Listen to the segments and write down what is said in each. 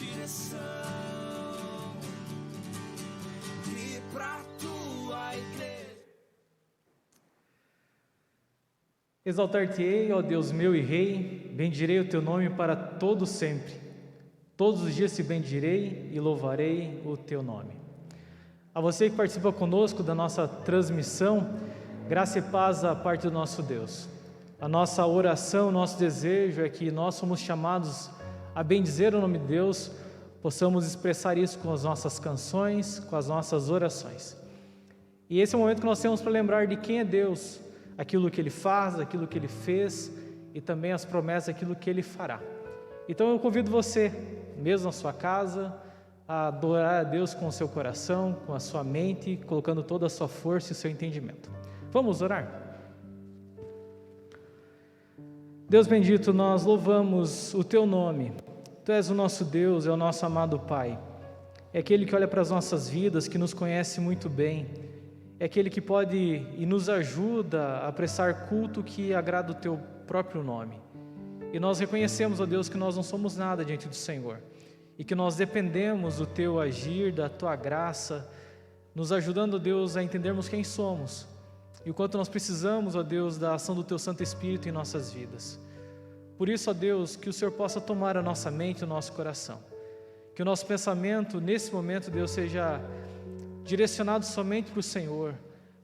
direção e pra tua igreja. Exaltar-te-ei, ó Deus meu e Rei, bendirei o teu nome para todo sempre. Todos os dias te bendirei e louvarei o teu nome. A você que participa conosco da nossa transmissão, graça e paz da parte do nosso Deus. A nossa oração, nosso desejo é que nós somos chamados a bendizer o nome de Deus, possamos expressar isso com as nossas canções, com as nossas orações. E esse é o momento que nós temos para lembrar de quem é Deus, aquilo que Ele faz, aquilo que Ele fez e também as promessas, aquilo que Ele fará. Então eu convido você, mesmo na sua casa, a adorar a Deus com o seu coração, com a sua mente, colocando toda a sua força e o seu entendimento. Vamos orar? Deus bendito, nós louvamos o Teu nome. Tu és o nosso Deus, é o nosso amado Pai. É aquele que olha para as nossas vidas, que nos conhece muito bem. É aquele que pode e nos ajuda a prestar culto que agrada o Teu próprio nome. E nós reconhecemos, ó Deus, que nós não somos nada diante do Senhor. E que nós dependemos do Teu agir, da Tua graça, nos ajudando, ó Deus, a entendermos quem somos. E o quanto nós precisamos, ó Deus, da ação do Teu Santo Espírito em nossas vidas. Por isso, ó Deus, que o Senhor possa tomar a nossa mente e o nosso coração. Que o nosso pensamento, nesse momento, Deus, seja direcionado somente para o Senhor.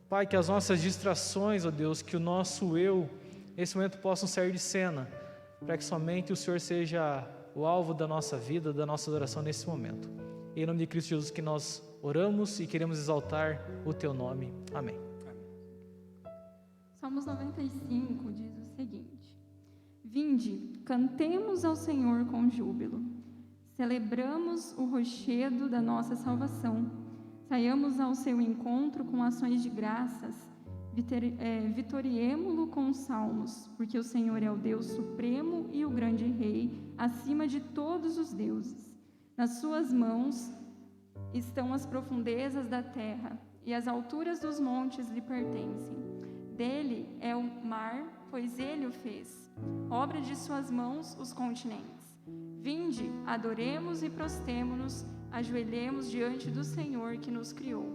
Pai, que as nossas distrações, ó Deus, que o nosso eu, nesse momento, possam sair de cena, para que somente o Senhor seja o alvo da nossa vida, da nossa adoração nesse momento. Em nome de Cristo Jesus que nós oramos e queremos exaltar o Teu nome. Amém. Salmos 95 diz o seguinte: Vinde, cantemos ao Senhor com júbilo, celebramos o rochedo da nossa salvação, saiamos ao seu encontro com ações de graças, vitoriemo-lo com salmos, porque o Senhor é o Deus supremo e o grande Rei, acima de todos os deuses. Nas suas mãos estão as profundezas da terra, e as alturas dos montes lhe pertencem. Dele é o mar, pois ele o fez. Obra de suas mãos os continentes. Vinde, adoremos e prostemo-nos, ajoelhemos diante do Senhor que nos criou.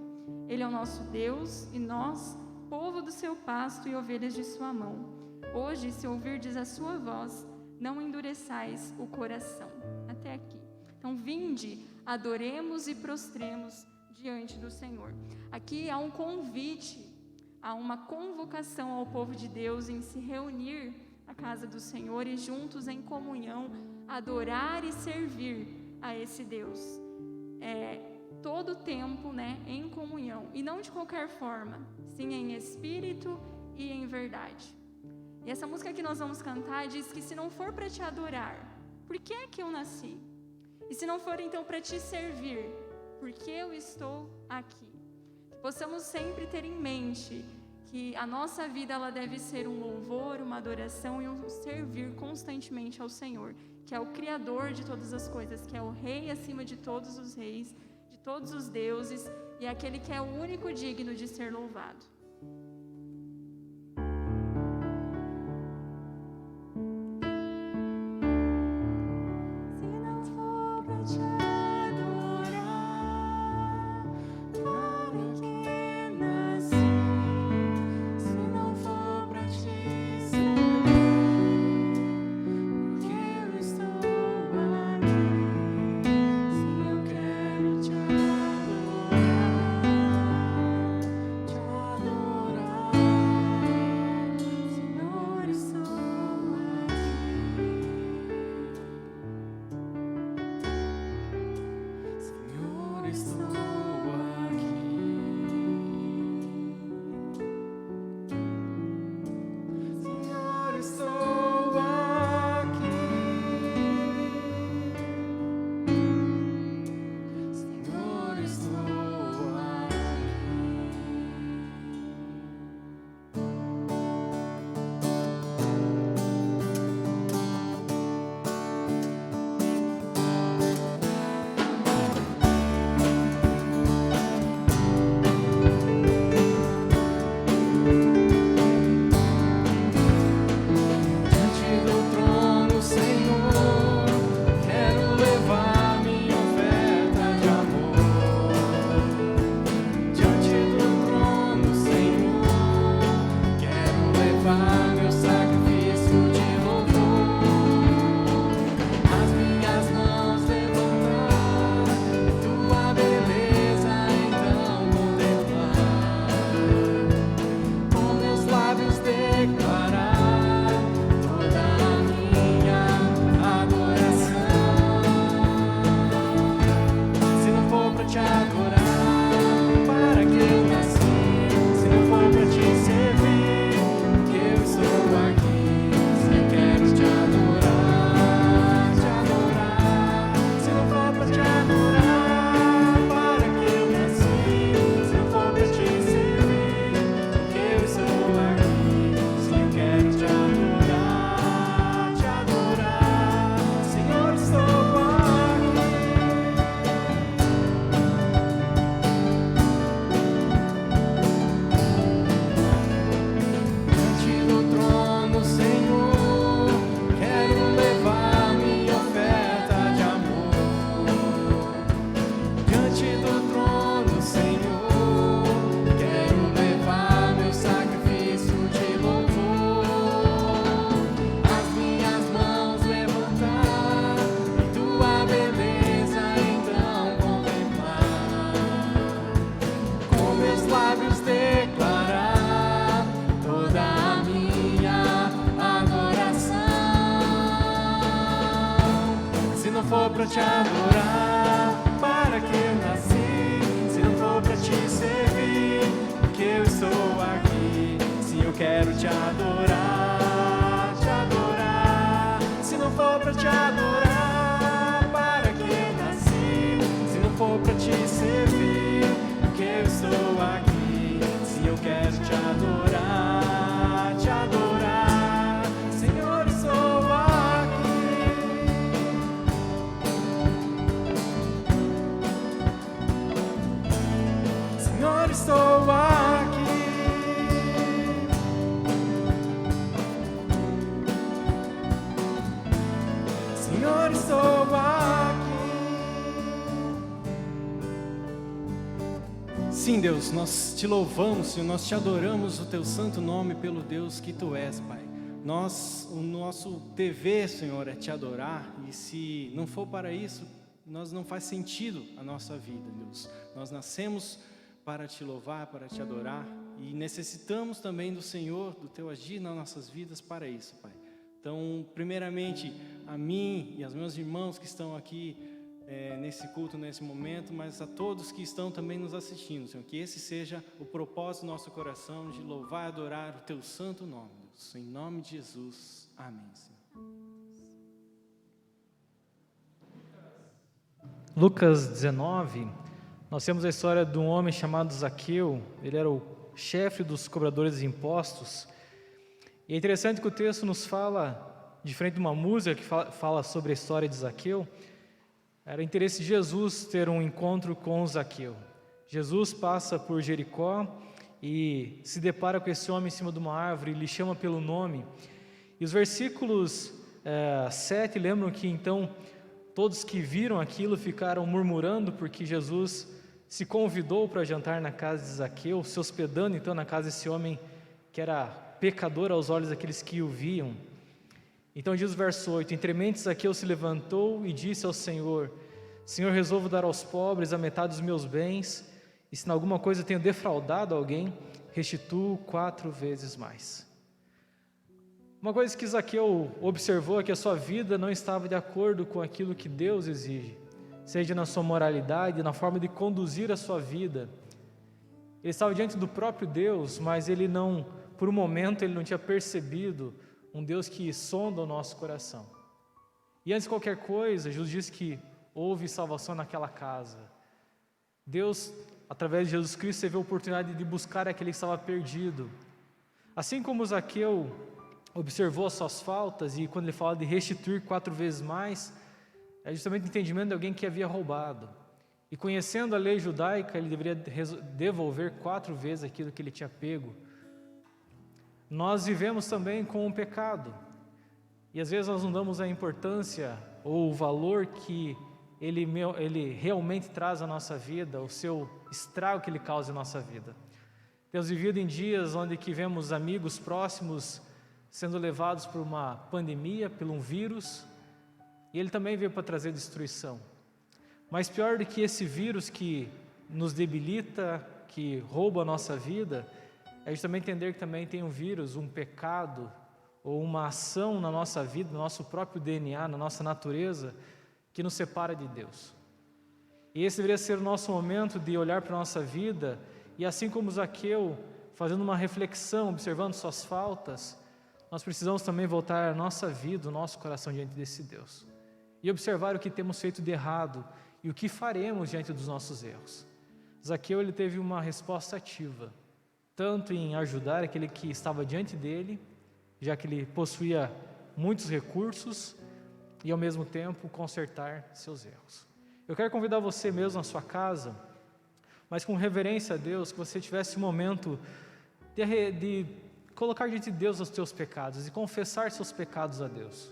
Ele é o nosso Deus e nós, povo do seu pasto e ovelhas de sua mão. Hoje, se ouvirdes a sua voz, não endureçais o coração. Até aqui. Então, vinde, adoremos e prostremos diante do Senhor. Aqui há um convite, há uma convocação ao povo de Deus em se reunir à casa do Senhor e juntos em comunhão adorar e servir a esse Deus. Todo o tempo, em comunhão, e não de qualquer forma, sim em espírito e em verdade. E essa música que nós vamos cantar diz que se não for para te adorar, por que é que eu nasci? E se não for então para te servir, por que eu estou aqui? Que possamos sempre ter em mente que a nossa vida ela deve ser um louvor, uma adoração e um servir constantemente ao Senhor, que é o Criador de todas as coisas, que é o Rei acima de todos os reis, de todos os deuses, e é aquele que é o único digno de ser louvado. não for para te adorar, para que eu nasci? Se não for para te servir, porque eu estou aqui. Se eu quero te adorar, te adorar. Se não for para te adorar, para que eu nasci? Se não for para te servir, porque eu estou aqui. Se eu quero te adorar, te adorar. Senhor, estou aqui. Senhor, estou aqui. Senhor, estou aqui. Sim, Deus, nós te louvamos, Senhor, nós te adoramos o teu santo nome pelo Deus que tu és, Pai. O nosso dever, Senhor, é te adorar, e se não for para isso, não faz sentido a nossa vida, Deus. Nós nascemos para te louvar, para te adorar, e necessitamos também do Senhor, do teu agir nas nossas vidas para isso, Pai. Então, primeiramente, a mim e aos meus irmãos que estão aqui nesse culto, nesse momento, mas a todos que estão também nos assistindo, Senhor, que esse seja o propósito do nosso coração, de louvar e adorar o teu santo nome, Deus. Em nome de Jesus, amém, Senhor. Lucas 19, nós temos a história de um homem chamado Zaqueu. Ele era o chefe dos cobradores de impostos. E é interessante que o texto nos fala, diferente de uma música que fala sobre a história de Zaqueu, era interesse de Jesus ter um encontro com Zaqueu. Jesus passa por Jericó e se depara com esse homem em cima de uma árvore, lhe chama pelo nome. E os versículos 7 lembram que então todos que viram aquilo ficaram murmurando porque Jesus se convidou para jantar na casa de Zaqueu, se hospedando então na casa desse homem que era pecador aos olhos daqueles que o viam. Então diz o verso 8: Entre mentes Zaqueu se levantou e disse ao Senhor: Senhor, resolvo dar aos pobres a metade dos meus bens, e se em alguma coisa tenho defraudado alguém, restituo 4 vezes mais. Uma coisa que Zaqueu observou é que a sua vida não estava de acordo com aquilo que Deus exige, seja na sua moralidade, na forma de conduzir a sua vida. Ele estava diante do próprio Deus, mas ele não, por um momento, ele não tinha percebido um Deus que sonda o nosso coração. E antes de qualquer coisa, Jesus disse que houve salvação naquela casa. Deus, através de Jesus Cristo, teve a oportunidade de buscar aquele que estava perdido. Assim como Zaqueu observou as suas faltas, e quando ele fala de restituir 4 vezes mais, é justamente o entendimento de alguém que havia roubado. E conhecendo a lei judaica, ele deveria devolver 4 vezes aquilo que ele tinha pego. Nós vivemos também com o pecado, e às vezes nós não damos a importância ou o valor que ele realmente traz à nossa vida, o seu estrago que ele causa em nossa vida. Temos vivido em dias onde que vemos amigos próximos sendo levados por uma pandemia, por um vírus, e ele também veio para trazer destruição. Mas pior do que esse vírus que nos debilita, que rouba a nossa vida, é justamente entender que também tem um vírus, um pecado, ou uma ação na nossa vida, no nosso próprio DNA, na nossa natureza, que nos separa de Deus. E esse deveria ser o nosso momento de olhar para a nossa vida, e assim como Zaqueu, fazendo uma reflexão, observando suas faltas, nós precisamos também voltar a nossa vida, o nosso coração diante desse Deus, e observar o que temos feito de errado, e o que faremos diante dos nossos erros. Zaqueu, ele teve uma resposta ativa, tanto em ajudar aquele que estava diante dele, já que ele possuía muitos recursos, e ao mesmo tempo consertar seus erros. Eu quero convidar você mesmo na sua casa, mas com reverência a Deus, que você tivesse um momento de colocar diante de Deus os teus pecados e confessar seus pecados a Deus.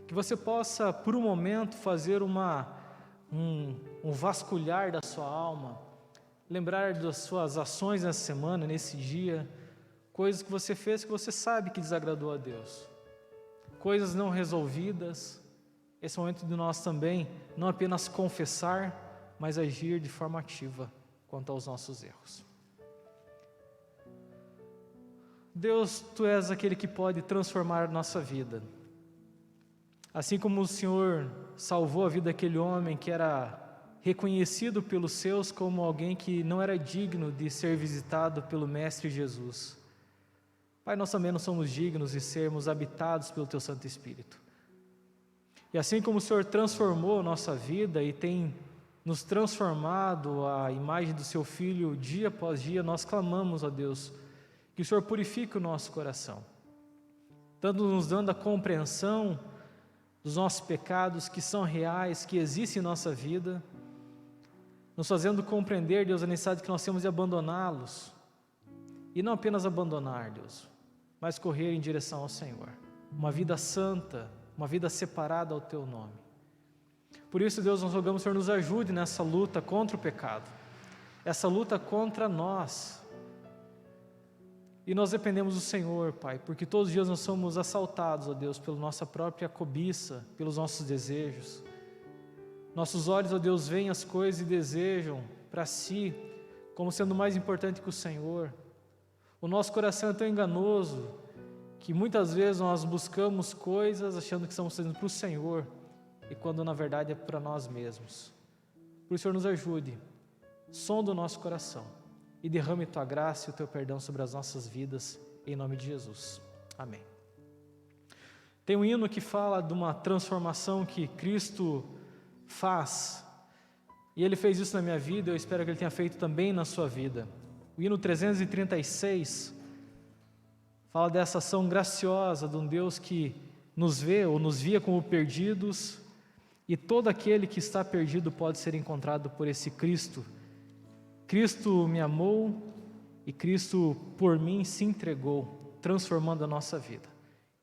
Que você possa, por um momento, fazer um vasculhar da sua alma, lembrar das suas ações nessa semana, nesse dia, coisas que você fez que você sabe que desagradou a Deus, coisas não resolvidas. Esse momento de nós também, não apenas confessar, mas agir de forma ativa quanto aos nossos erros. Deus, Tu és aquele que pode transformar a nossa vida. Assim como o Senhor salvou a vida daquele homem que era reconhecido pelos seus como alguém que não era digno de ser visitado pelo Mestre Jesus. Pai, nós também não somos dignos de sermos habitados pelo Teu Santo Espírito. E assim como o Senhor transformou a nossa vida e tem nos transformado à imagem do Seu Filho dia após dia, nós clamamos a Deus que o Senhor purifique o nosso coração, tanto nos dando a compreensão dos nossos pecados que são reais, que existem em nossa vida, nos fazendo compreender, Deus, a necessidade que nós temos de abandoná-los, e não apenas abandonar, Deus, mas correr em direção ao Senhor, uma vida santa, uma vida separada ao Teu nome. Por isso, Deus, nós rogamos, Senhor, nos ajude nessa luta contra o pecado, essa luta contra nós, e nós dependemos do Senhor, Pai, porque todos os dias nós somos assaltados, ó Deus, pela nossa própria cobiça, pelos nossos desejos. Nossos olhos, ó Deus, veem as coisas e desejam para si, como sendo mais importante que o Senhor. O nosso coração é tão enganoso, que muitas vezes nós buscamos coisas achando que estamos fazendo para o Senhor, e quando na verdade é para nós mesmos. Por isso, Senhor, nos ajude, sonda o nosso coração, e derrame Tua graça e o Teu perdão sobre as nossas vidas, em nome de Jesus. Amém. Tem um hino que fala de uma transformação que Cristo faz, e Ele fez isso na minha vida, eu espero que Ele tenha feito também na sua vida. O hino 336 fala dessa ação graciosa de um Deus que nos vê ou nos via como perdidos, e todo aquele que está perdido pode ser encontrado por esse Cristo. Cristo me amou e Cristo por mim se entregou, transformando a nossa vida.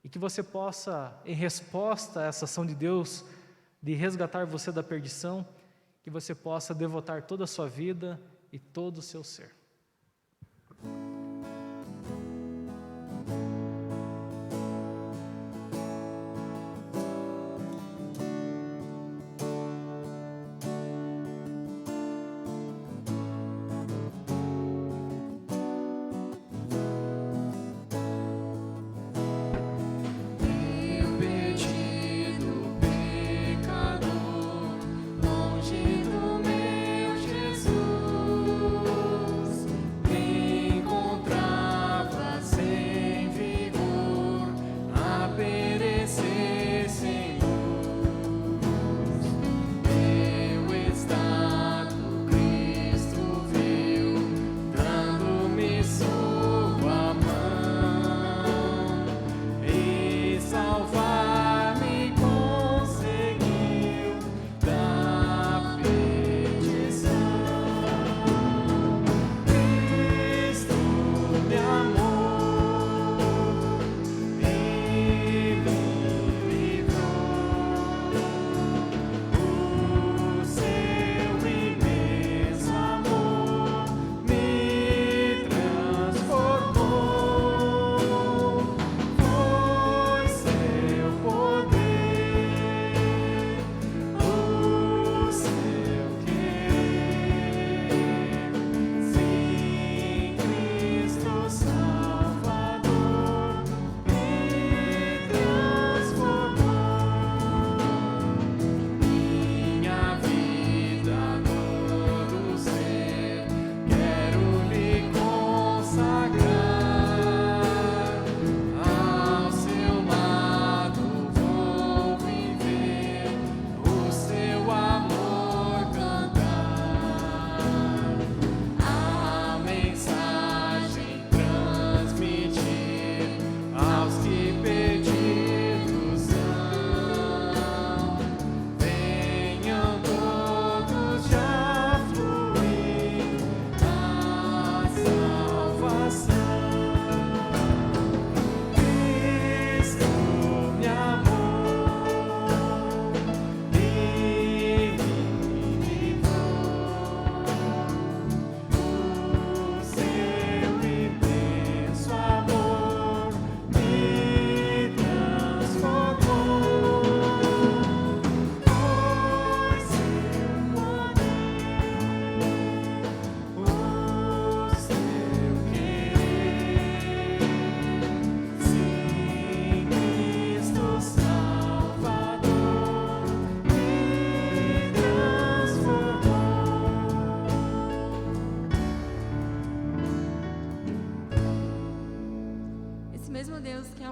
E que você possa, em resposta a essa ação de Deus, de resgatar você da perdição, que você possa devotar toda a sua vida e todo o seu ser. Longe do meu Jesus.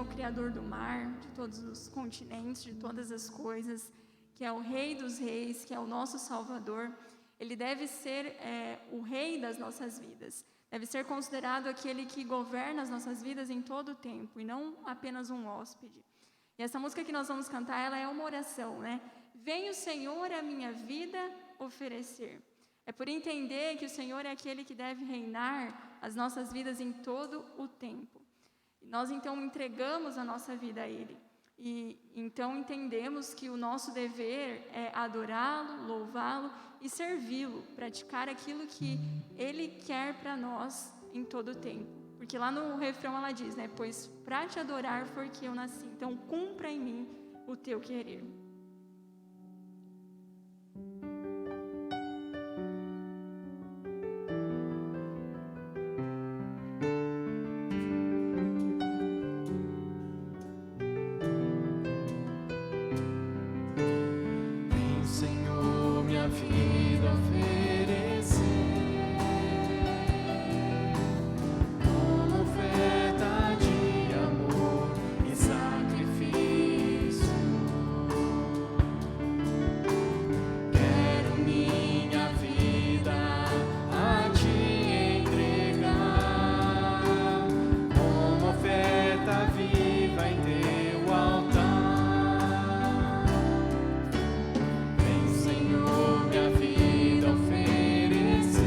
o Criador do mar, de todos os continentes, de todas as coisas, que é o Rei dos Reis, que é o nosso Salvador. Ele deve ser o Rei das nossas vidas. Deve ser considerado aquele que governa as nossas vidas em todo o tempo, e não apenas um hóspede. E essa música que nós vamos cantar, ela é uma oração, né? Vem o Senhor a minha vida oferecer. É por entender que o Senhor é aquele que deve reinar as nossas vidas em todo o tempo. E nós então entregamos a nossa vida a Ele. E então entendemos que o nosso dever é adorá-lo, louvá-lo e servi-lo, praticar aquilo que Ele quer para nós em todo o tempo. Porque lá no refrão ela diz, né? Pois para te adorar foi que eu nasci. Então cumpra em mim o teu querer. Vem, Senhor, minha vida oferecer como oferta de amor e sacrifício. Quero minha vida a te entregar como oferta viva em teu altar. Vem, Senhor, minha vida oferecer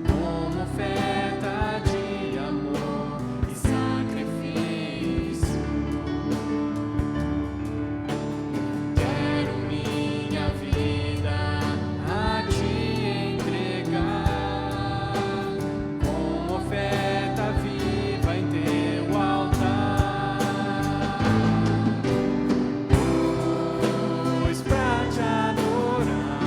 como oferta de amor e sacrifício. Quero minha vida a te entregar como oferta viva em teu altar. Pois pra te adorar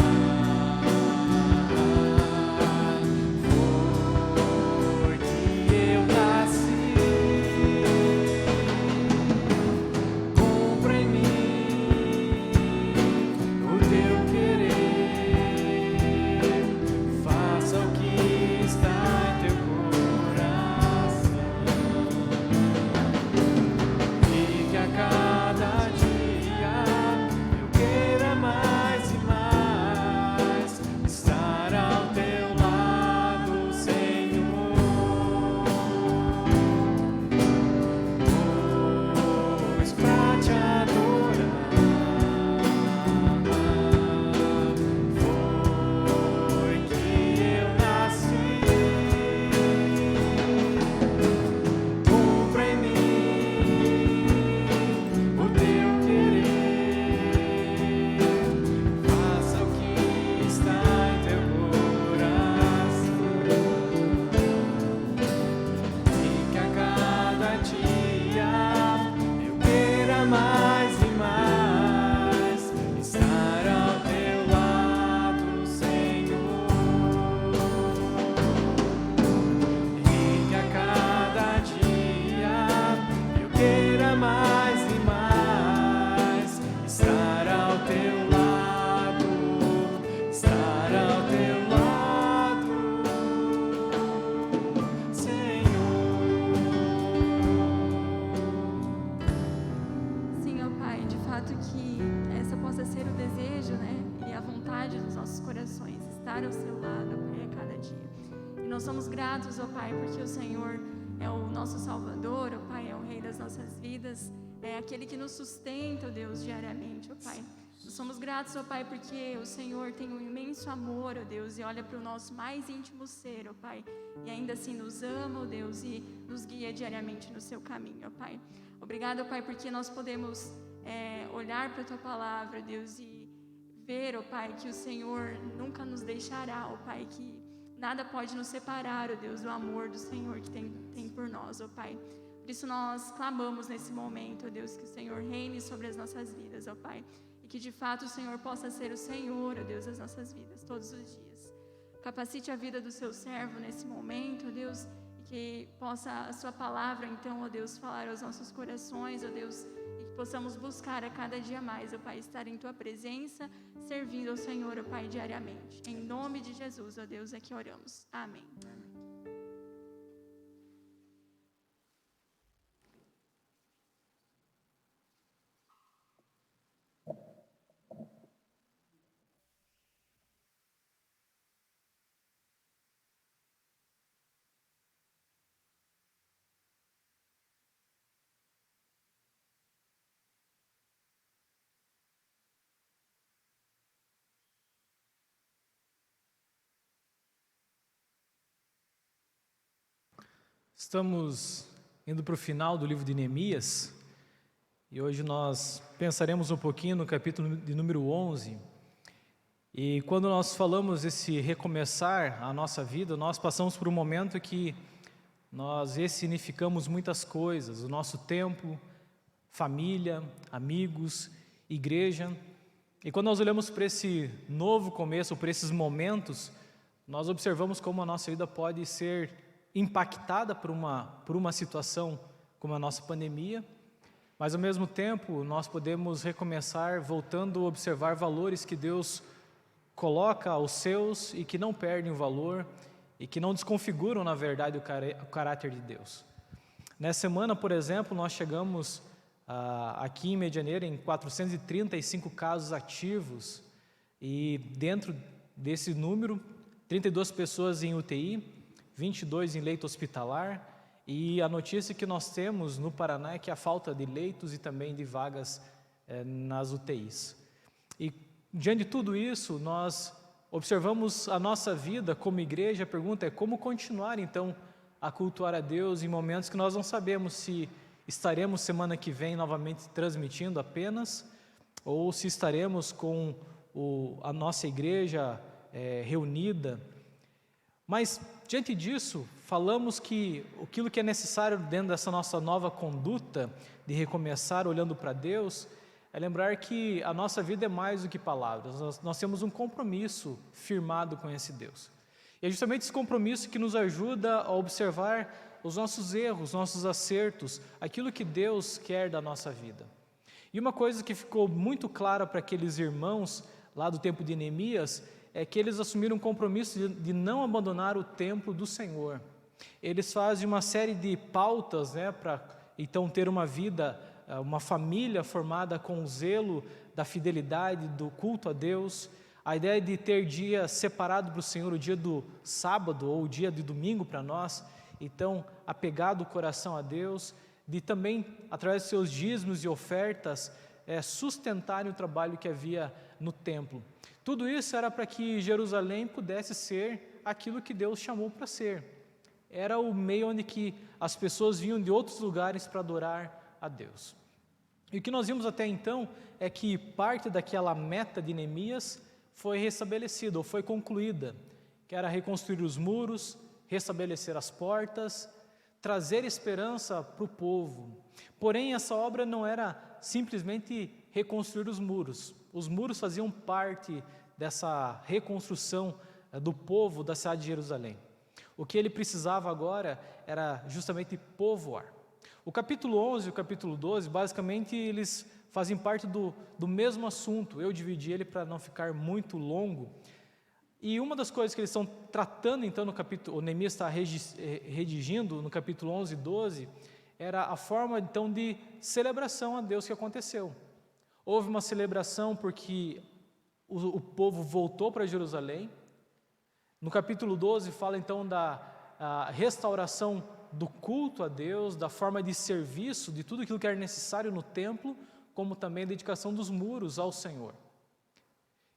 foi que eu nasci. Cumpra em mim o teu querer, faça o que está em teu coração, e que a cada dia eu queira mais e mais estar ao teu lado, Senhor. Pois pra te adorar foi que eu nasci. Cumpra em mim o teu querer, faça o que está em teu coração, e que a cada dia eu queira mais e mais estar ao teu lado, Senhor. E que a cada dia eu queira mais e mais estar ao teu lado, estar ao teu lado, Senhor. Sim, ó Pai, de fato que essa possa ser o desejo, né? E a vontade dos nossos corações, estar ao seu lado, ó Pai, a cada dia. E nós somos gratos, ó Pai, porque o Senhor é o nosso Salvador, ó Pai, é o Rei das nossas vidas, é aquele que nos sustenta, ó Deus, diariamente, ó Pai. Nós somos gratos, ó Pai, porque o Senhor tem um imenso amor, ó Deus, e olha para o nosso mais íntimo ser, ó Pai, e ainda assim nos ama, ó Deus, e nos guia diariamente no seu caminho, ó Pai. Obrigado, ó Pai, porque nós podemos olhar para a Tua palavra, Deus, e ver, ó Pai, que o Senhor nunca nos deixará, ó Pai, que nada pode nos separar, ó Deus, do amor do Senhor que tem por nós, ó Pai. Por isso nós clamamos nesse momento, ó Deus, que o Senhor reine sobre as nossas vidas, ó Pai, e que de fato o Senhor possa ser o Senhor, ó Deus, das nossas vidas, todos os dias. Capacite a vida do seu servo nesse momento, ó Deus, e que possa a sua palavra, então, ó Deus, falar aos nossos corações, ó Deus, e que possamos buscar a cada dia mais, ó Pai, estar em Tua presença, servindo ao Senhor, ó Pai, diariamente. Em nome de Jesus, ó Deus, é que oramos. Amém. Estamos indo para o final do livro de Neemias e hoje nós pensaremos um pouquinho no capítulo de número 11. E quando nós falamos desse recomeçar a nossa vida, nós passamos por um momento que nós ressignificamos muitas coisas, o nosso tempo, família, amigos, igreja. E quando nós olhamos para esse novo começo, para esses momentos, nós observamos como a nossa vida pode ser impactada por uma situação como a nossa pandemia, mas ao mesmo tempo nós podemos recomeçar voltando a observar valores que Deus coloca aos seus e que não perdem o valor e que não desconfiguram, na verdade, o caráter de Deus. Nessa semana, por exemplo, nós chegamos aqui em Medianeira em 435 casos ativos e dentro desse número, 32 pessoas em UTI, 22 em leito hospitalar, e a notícia que nós temos no Paraná é que há falta de leitos e também de vagas nas UTIs. E diante de tudo isso, nós observamos a nossa vida como igreja. A pergunta é como continuar então a cultuar a Deus em momentos que nós não sabemos se estaremos semana que vem novamente transmitindo apenas, ou se estaremos com a nossa igreja reunida. Mas, diante disso, falamos que aquilo que é necessário dentro dessa nossa nova conduta de recomeçar olhando para Deus, é lembrar que a nossa vida é mais do que palavras, nós temos um compromisso firmado com esse Deus. E é justamente esse compromisso que nos ajuda a observar os nossos erros, nossos acertos, aquilo que Deus quer da nossa vida. E uma coisa que ficou muito clara para aqueles irmãos lá do tempo de Neemias, é que eles assumiram um compromisso de não abandonar o templo do Senhor. Eles fazem uma série de pautas, para então ter uma vida, uma família formada com o zelo da fidelidade, do culto a Deus, a ideia de ter dia separado para o Senhor, o dia do sábado ou o dia de domingo para nós, então apegado o coração a Deus, de também, através de seus dízimos e ofertas, sustentarem o trabalho que havia no templo. Tudo isso era para que Jerusalém pudesse ser aquilo que Deus chamou para ser. Era o meio onde que as pessoas vinham de outros lugares para adorar a Deus. E o que nós vimos até então é que parte daquela meta de Neemias foi restabelecida, ou foi concluída, que era reconstruir os muros, restabelecer as portas, trazer esperança para o povo. Porém, essa obra não era simplesmente reconstruir os muros. Os muros faziam parte dessa reconstrução do povo da cidade de Jerusalém. O que ele precisava agora era justamente povoar. O capítulo 11 e o capítulo 12, basicamente, eles fazem parte do mesmo assunto. Eu dividi ele para não ficar muito longo. E uma das coisas que eles estão tratando, então, no capítulo, o Neemias está redigindo no capítulo 11 e 12, era a forma, então, de celebração a Deus que aconteceu. Houve uma celebração porque o povo voltou para Jerusalém. No capítulo 12 fala então da restauração do culto a Deus, da forma de serviço, de tudo aquilo que era necessário no templo, como também a dedicação dos muros ao Senhor.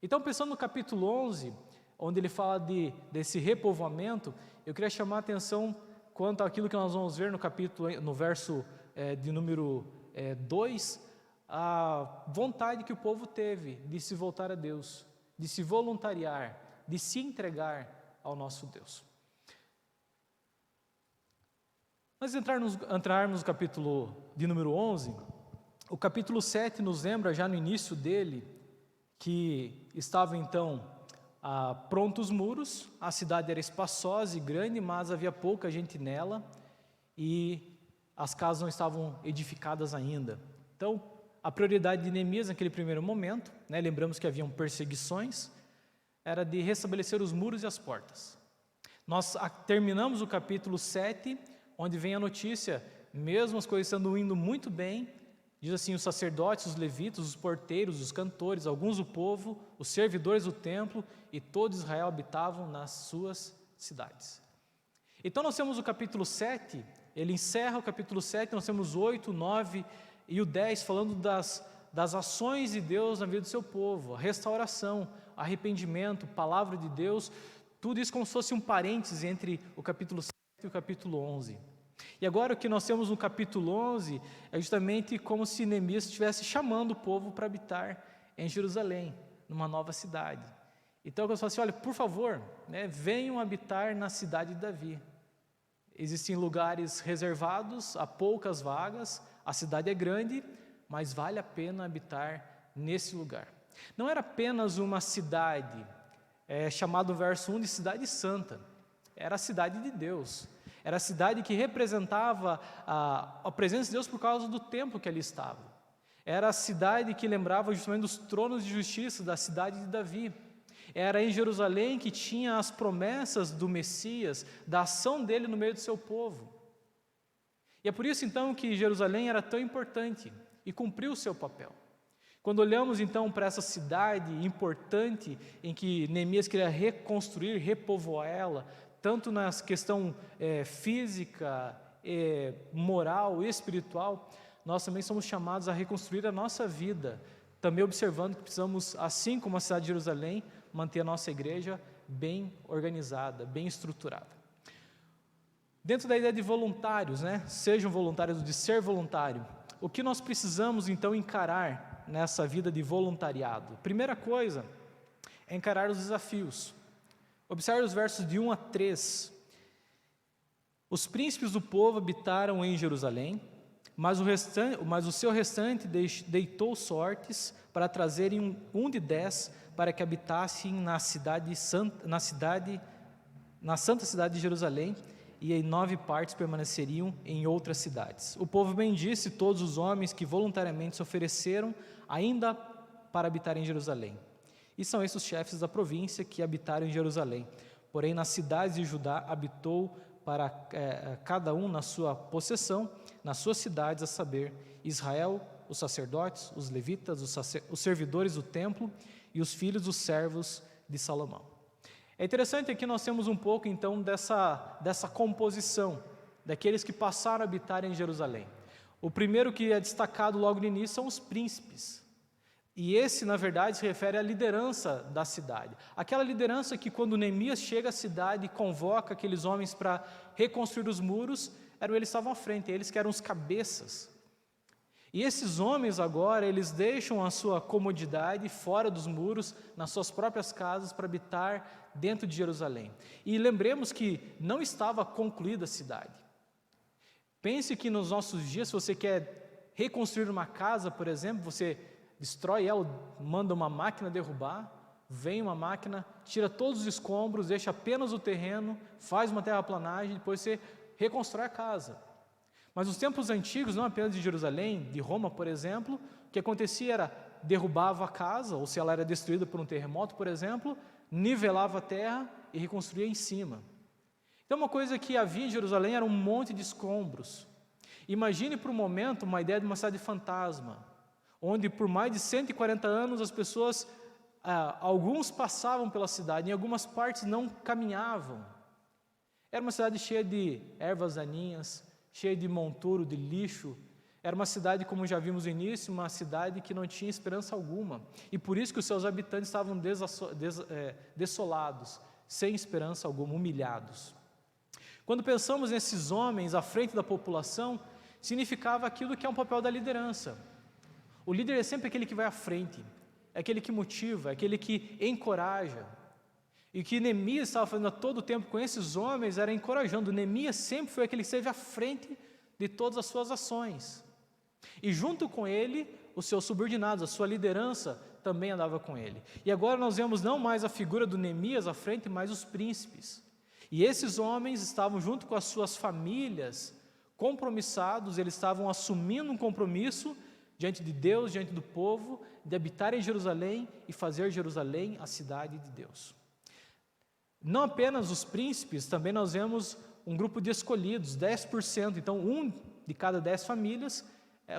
Então, pensando no capítulo 11, onde ele fala desse repovoamento, eu queria chamar a atenção quanto àquilo que nós vamos ver no verso de número 2, a vontade que o povo teve de se voltar a Deus, de se voluntariar, de se entregar ao nosso Deus. Antes de entrarmos no capítulo de número 11, o capítulo 7 nos lembra já no início dele que estavam então prontos os muros, a cidade era espaçosa e grande, mas havia pouca gente nela e as casas não estavam edificadas ainda. Então, a prioridade de Neemias naquele primeiro momento, lembramos que haviam perseguições, era de restabelecer os muros e as portas. Nós terminamos o capítulo 7, onde vem a notícia, mesmo as coisas estando indo muito bem, diz assim, os sacerdotes, os levitas, os porteiros, os cantores, alguns do povo, os servidores do templo e todo Israel habitavam nas suas cidades. Então nós temos o capítulo 7, ele encerra o capítulo 7, nós temos 8, 9 e o 10 falando das ações de Deus na vida do seu povo, a restauração, arrependimento, palavra de Deus, tudo isso como se fosse um parêntese entre o capítulo 7 e o capítulo 11. E agora o que nós temos no capítulo 11 é justamente como se Neemias estivesse chamando o povo para habitar em Jerusalém, numa nova cidade. Então eu falo assim, olha, por favor, né, venham habitar na cidade de Davi. Existem lugares reservados, há poucas vagas, a cidade é grande, mas vale a pena habitar nesse lugar. Não era apenas uma cidade, chamado o verso 1 de cidade santa, era a cidade de Deus, era a cidade que representava a presença de Deus por causa do templo que ali estava, era a cidade que lembrava justamente dos tronos de justiça da cidade de Davi, era em Jerusalém que tinha as promessas do Messias, da ação dele no meio do seu povo. E é por isso então que Jerusalém era tão importante e cumpriu o seu papel. Quando olhamos então para essa cidade importante em que Neemias queria reconstruir, repovoar ela, tanto na questão física, moral, espiritual, nós também somos chamados a reconstruir a nossa vida, também observando que precisamos, assim como a cidade de Jerusalém, manter a nossa igreja bem organizada, bem estruturada. Dentro da ideia de voluntários, né? Sejam voluntários, de ser voluntário, o que nós precisamos então encarar nessa vida de voluntariado? Primeira coisa é encarar os desafios. Observe os versos de 1 a 3. Os príncipes do povo habitaram em Jerusalém, mas o seu restante deitou sortes para trazerem um de 10 para que habitassem na santa cidade de Jerusalém, e em 9 partes permaneceriam em outras cidades. O povo bendisse todos os homens que voluntariamente se ofereceram ainda para habitar em Jerusalém. E são esses os chefes da província que habitaram em Jerusalém. Porém, nas cidades de Judá habitou para cada um na sua possessão, nas suas cidades, a saber, Israel, os sacerdotes, os levitas, os servidores do templo e os filhos dos servos de Salomão. É interessante aqui nós temos um pouco então dessa composição daqueles que passaram a habitar em Jerusalém. O primeiro que é destacado logo no início são os príncipes. E esse, na verdade, se refere à liderança da cidade. Aquela liderança que quando Neemias chega à cidade e convoca aqueles homens para reconstruir os muros, eles estavam à frente, eles que eram os cabeças. E esses homens agora, eles deixam a sua comodidade fora dos muros, nas suas próprias casas, para habitar dentro de Jerusalém. E lembremos que não estava concluída a cidade. Pense que nos nossos dias, se você quer reconstruir uma casa, por exemplo, você destrói ela, manda uma máquina derrubar, vem uma máquina, tira todos os escombros, deixa apenas o terreno, faz uma terraplanagem, depois você reconstrói a casa. Mas nos tempos antigos, não apenas de Jerusalém, de Roma, por exemplo, o que acontecia era, derrubava a casa, ou se ela era destruída por um terremoto, por exemplo, nivelava a terra e reconstruía em cima. Então uma coisa que havia em Jerusalém era um monte de escombros. Imagine por um momento uma ideia de uma cidade fantasma, onde por mais de 140 anos as pessoas, alguns passavam pela cidade, em algumas partes não caminhavam. Era uma cidade cheia de ervas daninhas, cheia de monturo, de lixo. Era uma cidade, como já vimos no início, uma cidade que não tinha esperança alguma. E por isso que os seus habitantes estavam desolados, sem esperança alguma, humilhados. Quando pensamos nesses homens à frente da população, significava aquilo que é um papel da liderança. O líder é sempre aquele que vai à frente, é aquele que motiva, é aquele que encoraja. E o que Neemias estava fazendo a todo tempo com esses homens era encorajando. Neemias sempre foi aquele que esteve à frente de todas as suas ações. E junto com ele, os seus subordinados, a sua liderança também andava com ele. E agora nós vemos não mais a figura do Neemias à frente, mas os príncipes. E esses homens estavam junto com as suas famílias, compromissados, eles estavam assumindo um compromisso diante de Deus, diante do povo, de habitar em Jerusalém e fazer Jerusalém a cidade de Deus. Não apenas os príncipes, também nós vemos um grupo de escolhidos, 10%. Então, 1 de cada 10 famílias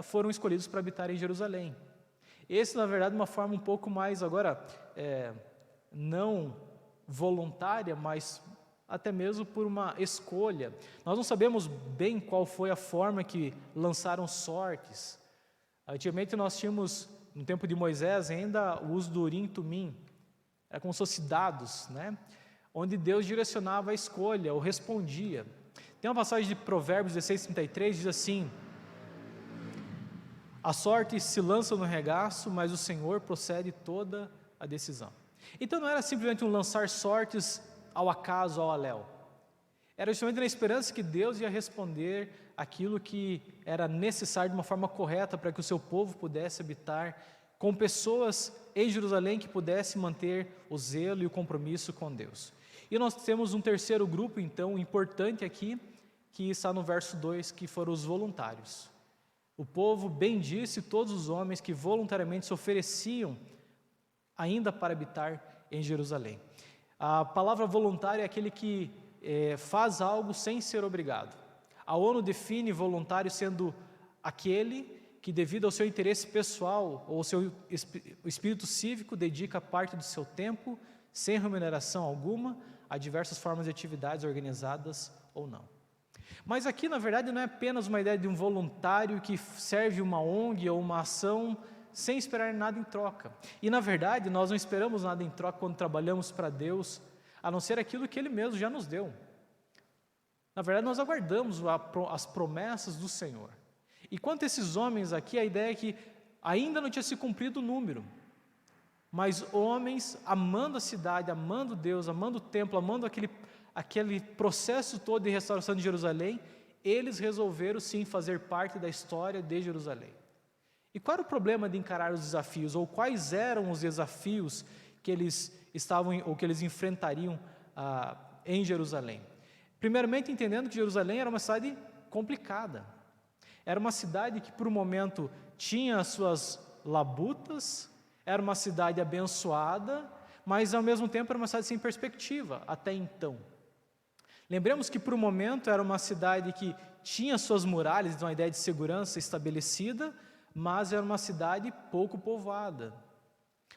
foram escolhidos para habitar em Jerusalém. Esse, na verdade, é uma forma um pouco mais, agora, não voluntária, mas até mesmo por uma escolha. Nós não sabemos bem qual foi a forma que lançaram sortes. Antigamente nós tínhamos, no tempo de Moisés, ainda o uso do Urim e Tumim. Era como se fosse dados, né? Onde Deus direcionava a escolha, ou respondia. Tem uma passagem de Provérbios 16:33, diz assim: a sorte se lança no regaço, mas o Senhor procede toda a decisão. Então não era simplesmente um lançar sortes ao acaso, ao aléu. Era justamente na esperança que Deus ia responder aquilo que era necessário de uma forma correta para que o seu povo pudesse habitar com pessoas em Jerusalém que pudessem manter o zelo e o compromisso com Deus. E nós temos um terceiro grupo, então, importante aqui, que está no verso 2, que foram os voluntários. O povo bendisse todos os homens que voluntariamente se ofereciam ainda para habitar em Jerusalém. A palavra voluntário é aquele que faz algo sem ser obrigado. A ONU define voluntário sendo aquele que, devido ao seu interesse pessoal ou ao seu espírito cívico, dedica parte do seu tempo, sem remuneração alguma, a diversas formas de atividades organizadas ou não. Mas aqui, na verdade, não é apenas uma ideia de um voluntário que serve uma ONG ou uma ação sem esperar nada em troca. E, na verdade, nós não esperamos nada em troca quando trabalhamos para Deus, a não ser aquilo que Ele mesmo já nos deu. Na verdade, nós aguardamos as promessas do Senhor. E quanto a esses homens aqui, a ideia é que ainda não tinha se cumprido o número, mas homens amando a cidade, amando Deus, amando o templo, amando aquele processo todo de restauração de Jerusalém, eles resolveram sim fazer parte da história de Jerusalém. E qual era o problema de encarar os desafios, ou quais eram os desafios que eles enfrentariam em Jerusalém? Primeiramente, entendendo que Jerusalém era uma cidade complicada. Era uma cidade que, por um momento, tinha as suas labutas, era uma cidade abençoada, mas, ao mesmo tempo, era uma cidade sem perspectiva, até então. Lembremos que, por um momento, era uma cidade que tinha suas muralhas, então, uma ideia de segurança estabelecida, mas era uma cidade pouco povoada.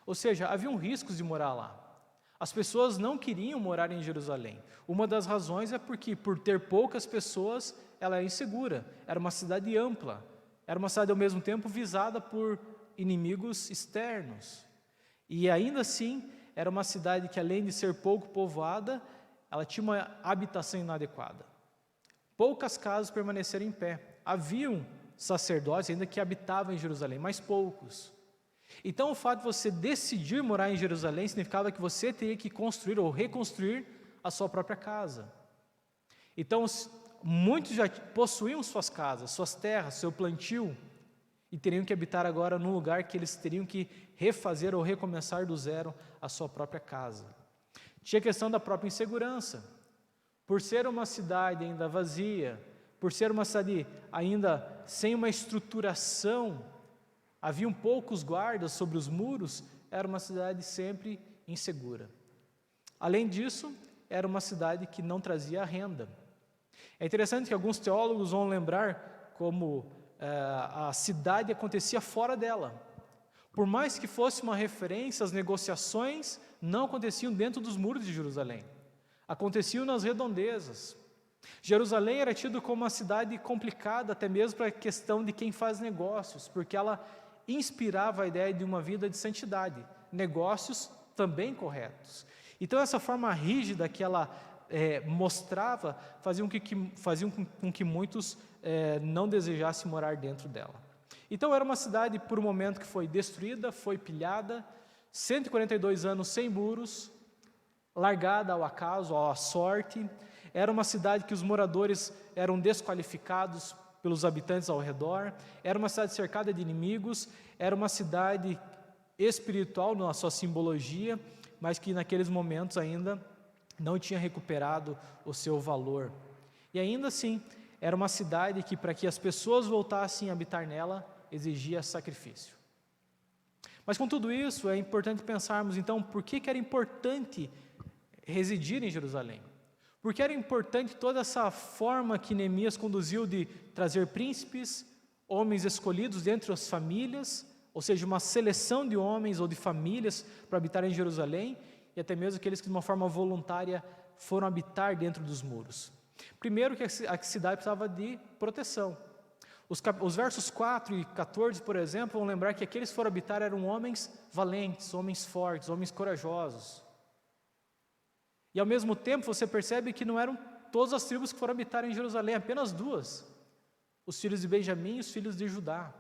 Ou seja, haviam riscos de morar lá. As pessoas não queriam morar em Jerusalém. Uma das razões é porque, por ter poucas pessoas, ela era insegura. Era uma cidade ampla. Era uma cidade, ao mesmo tempo, visada por inimigos externos. E, ainda assim, era uma cidade que, além de ser pouco povoada, ela tinha uma habitação inadequada. Poucas casas permaneceram em pé. Haviam sacerdotes ainda que habitavam em Jerusalém, mas poucos. Então, o fato de você decidir morar em Jerusalém significava que você teria que construir ou reconstruir a sua própria casa. Então, muitos já possuíam suas casas, suas terras, seu plantio, e teriam que habitar agora num lugar que eles teriam que refazer ou recomeçar do zero a sua própria casa. Tinha a questão da própria insegurança. Por ser uma cidade ainda vazia, por ser uma cidade ainda sem uma estruturação, haviam poucos guardas sobre os muros, era uma cidade sempre insegura. Além disso, era uma cidade que não trazia renda. É interessante que alguns teólogos vão lembrar como a cidade acontecia fora dela. Por mais que fosse uma referência, as negociações não aconteciam dentro dos muros de Jerusalém. Aconteciam nas redondezas. Jerusalém era tido como uma cidade complicada, até mesmo para a questão de quem faz negócios, porque ela inspirava a ideia de uma vida de santidade, negócios também corretos. Então, essa forma rígida que ela mostrava, faziam com que muitos não desejassem morar dentro dela. Então, era uma cidade, por um momento, que foi destruída, foi pilhada, 142 anos sem muros, largada ao acaso, à sorte. Era uma cidade que os moradores eram desqualificados pelos habitantes ao redor, era uma cidade cercada de inimigos, era uma cidade espiritual na sua simbologia, mas que naqueles momentos ainda não tinha recuperado o seu valor. E ainda assim, era uma cidade que, para que as pessoas voltassem a habitar nela, exigia sacrifício. Mas com tudo isso, é importante pensarmos, então, por que era importante residir em Jerusalém? Porque era importante toda essa forma que Neemias conduziu de trazer príncipes, homens escolhidos dentre as famílias, ou seja, uma seleção de homens ou de famílias para habitar em Jerusalém, e até mesmo aqueles que de uma forma voluntária foram habitar dentro dos muros. Primeiro que a cidade precisava de proteção. Os versos 4 e 14, por exemplo, vão lembrar que aqueles que foram habitar eram homens valentes, homens fortes, homens corajosos. E ao mesmo tempo você percebe que não eram todas as tribos que foram habitar em Jerusalém, apenas duas, os filhos de Benjamim e os filhos de Judá.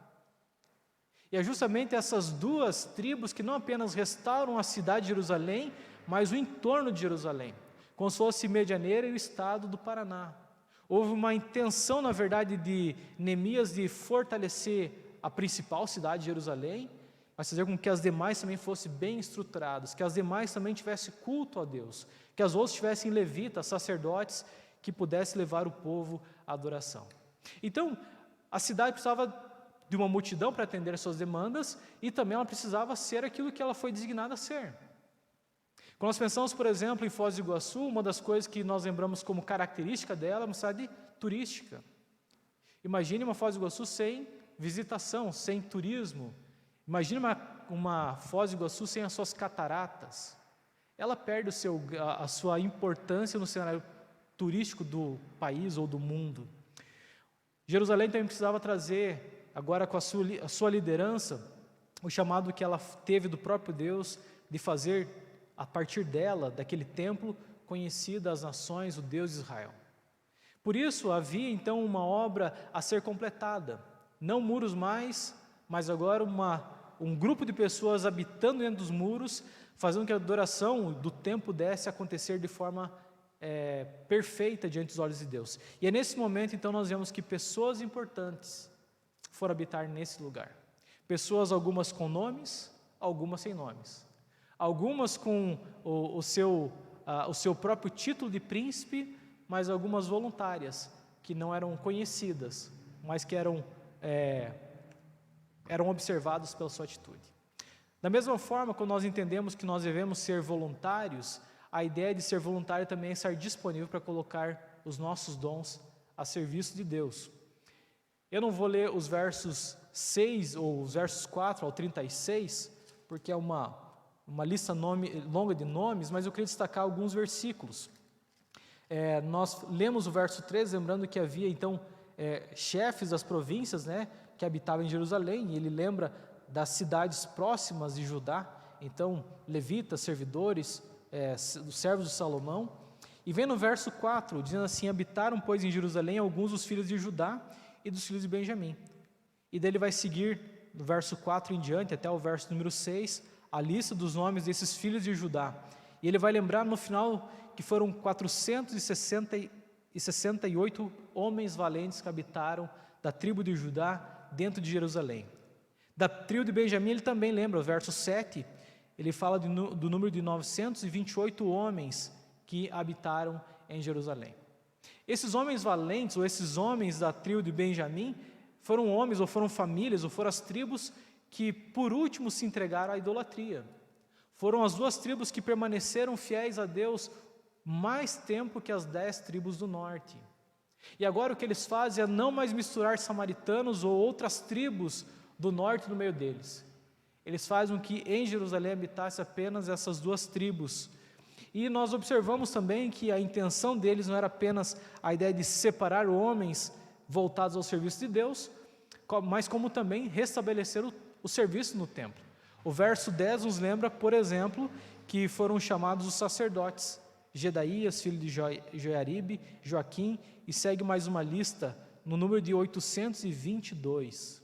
E é justamente essas duas tribos que não apenas restauram a cidade de Jerusalém, mas o entorno de Jerusalém, como se fosse Medianeira e o estado do Paraná. Houve uma intenção, na verdade, de Neemias de fortalecer a principal cidade de Jerusalém, mas fazer com que as demais também fossem bem estruturadas, que as demais também tivessem culto a Deus, que as outras tivessem levitas, sacerdotes, que pudessem levar o povo à adoração. Então, a cidade precisava de uma multidão para atender as suas demandas, e também ela precisava ser aquilo que ela foi designada a ser. Quando nós pensamos, por exemplo, em Foz do Iguaçu, uma das coisas que nós lembramos como característica dela é uma cidade turística. Imagine uma Foz do Iguaçu sem visitação, sem turismo. Imagine uma Foz do Iguaçu sem as suas cataratas. Ela perde a sua importância no cenário turístico do país ou do mundo. Jerusalém também precisava trazer, agora com a sua liderança, o chamado que ela teve do próprio Deus de fazer, a partir dela, daquele templo, conhecida às nações, o Deus de Israel. Por isso, havia então uma obra a ser completada, não muros mais, mas agora um grupo de pessoas habitando dentro dos muros, fazendo que a adoração do templo pudesse acontecer de forma perfeita diante dos olhos de Deus. E é nesse momento, então, nós vemos que pessoas importantes foram habitar nesse lugar. Pessoas, algumas com nomes, algumas sem nomes. Algumas com o seu próprio título de príncipe, mas algumas voluntárias, que não eram conhecidas, mas que eram observados pela sua atitude. Da mesma forma, quando nós entendemos que nós devemos ser voluntários, a ideia de ser voluntário também é estar disponível para colocar os nossos dons a serviço de Deus. Eu não vou ler os versos 6 ou os versos 4 ao 36, porque é uma lista longa de nomes, mas eu queria destacar alguns versículos. Nós lemos o verso 13, lembrando que havia então chefes das províncias, que habitavam em Jerusalém, e ele lembra das cidades próximas de Judá, então levitas, servidores, os servos de Salomão. E vem no verso 4, dizendo assim: habitaram, pois, em Jerusalém alguns dos filhos de Judá e dos filhos de Benjamim. E daí ele vai seguir, do verso 4 em diante, até o verso número 6, a lista dos nomes desses filhos de Judá. E ele vai lembrar no final que foram 468 homens valentes que habitaram da tribo de Judá dentro de Jerusalém. Da tribo de Benjamim ele também lembra, o verso 7, ele fala do número de 928 homens que habitaram em Jerusalém. Esses homens valentes, ou esses homens da tribo de Benjamim, foram homens, ou foram famílias, ou foram as tribos que por último se entregaram à idolatria. Foram as duas tribos que permaneceram fiéis a Deus mais tempo que as 10 tribos do norte. E agora o que eles fazem é não mais misturar samaritanos ou outras tribos do norte no meio deles. Eles fazem com que em Jerusalém habitasse apenas essas duas tribos. E nós observamos também que a intenção deles não era apenas a ideia de separar homens voltados ao serviço de Deus, mas como também restabelecer o serviço no templo. O verso 10 nos lembra, por exemplo, que foram chamados os sacerdotes, Jedaías, filho de Joiaribe, Joaquim, e segue mais uma lista no número de 822.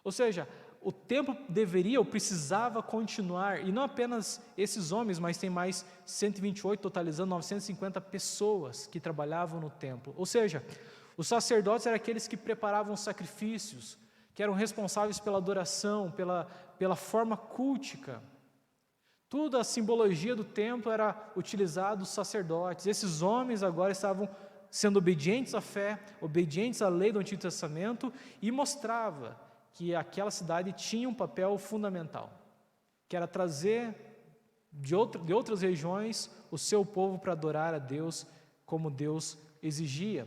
Ou seja, o templo deveria ou precisava continuar, e não apenas esses homens, mas tem mais 128, totalizando 950 pessoas que trabalhavam no templo. Ou seja, os sacerdotes eram aqueles que preparavam os sacrifícios, que eram responsáveis pela adoração, pela forma cultica. Toda a simbologia do templo era utilizada dos sacerdotes. Esses homens agora estavam sendo obedientes à fé, obedientes à lei do Antigo Testamento, e mostrava que aquela cidade tinha um papel fundamental, que era trazer de outras regiões o seu povo para adorar a Deus como Deus exigia.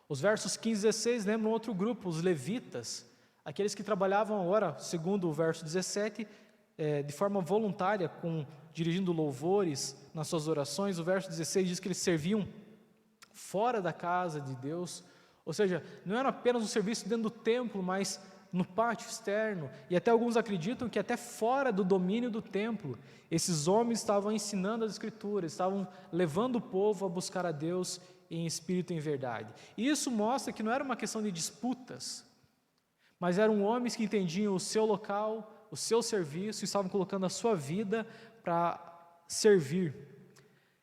Os versos 15 e 16 lembram outro grupo, os levitas, aqueles que trabalhavam agora, segundo o verso 17, de forma voluntária, dirigindo louvores nas suas orações. O verso 16 diz que eles serviam fora da casa de Deus, ou seja, não era apenas um serviço dentro do templo, mas no pátio externo, e até alguns acreditam que até fora do domínio do templo, esses homens estavam ensinando as Escrituras, estavam levando o povo a buscar a Deus em espírito e em verdade. E isso mostra que não era uma questão de disputas, mas eram homens que entendiam o seu local, o seu serviço, e estavam colocando a sua vida para servir.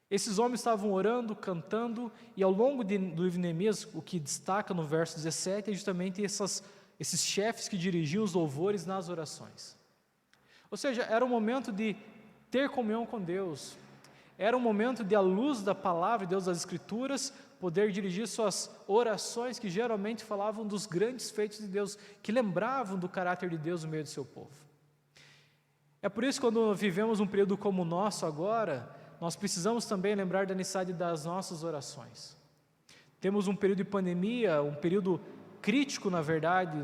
Esses homens estavam orando, cantando, e ao longo do livro de Neemias, o que destaca no verso 17 é justamente esses chefes que dirigiam os louvores nas orações. Ou seja, era um momento de ter comunhão com Deus, era um momento de, à luz da palavra de Deus, das Escrituras, poder dirigir suas orações que geralmente falavam dos grandes feitos de Deus, que lembravam do caráter de Deus no meio do seu povo. É por isso que quando vivemos um período como o nosso agora, nós precisamos também lembrar da necessidade das nossas orações. Temos um período de pandemia, um período crítico, na verdade,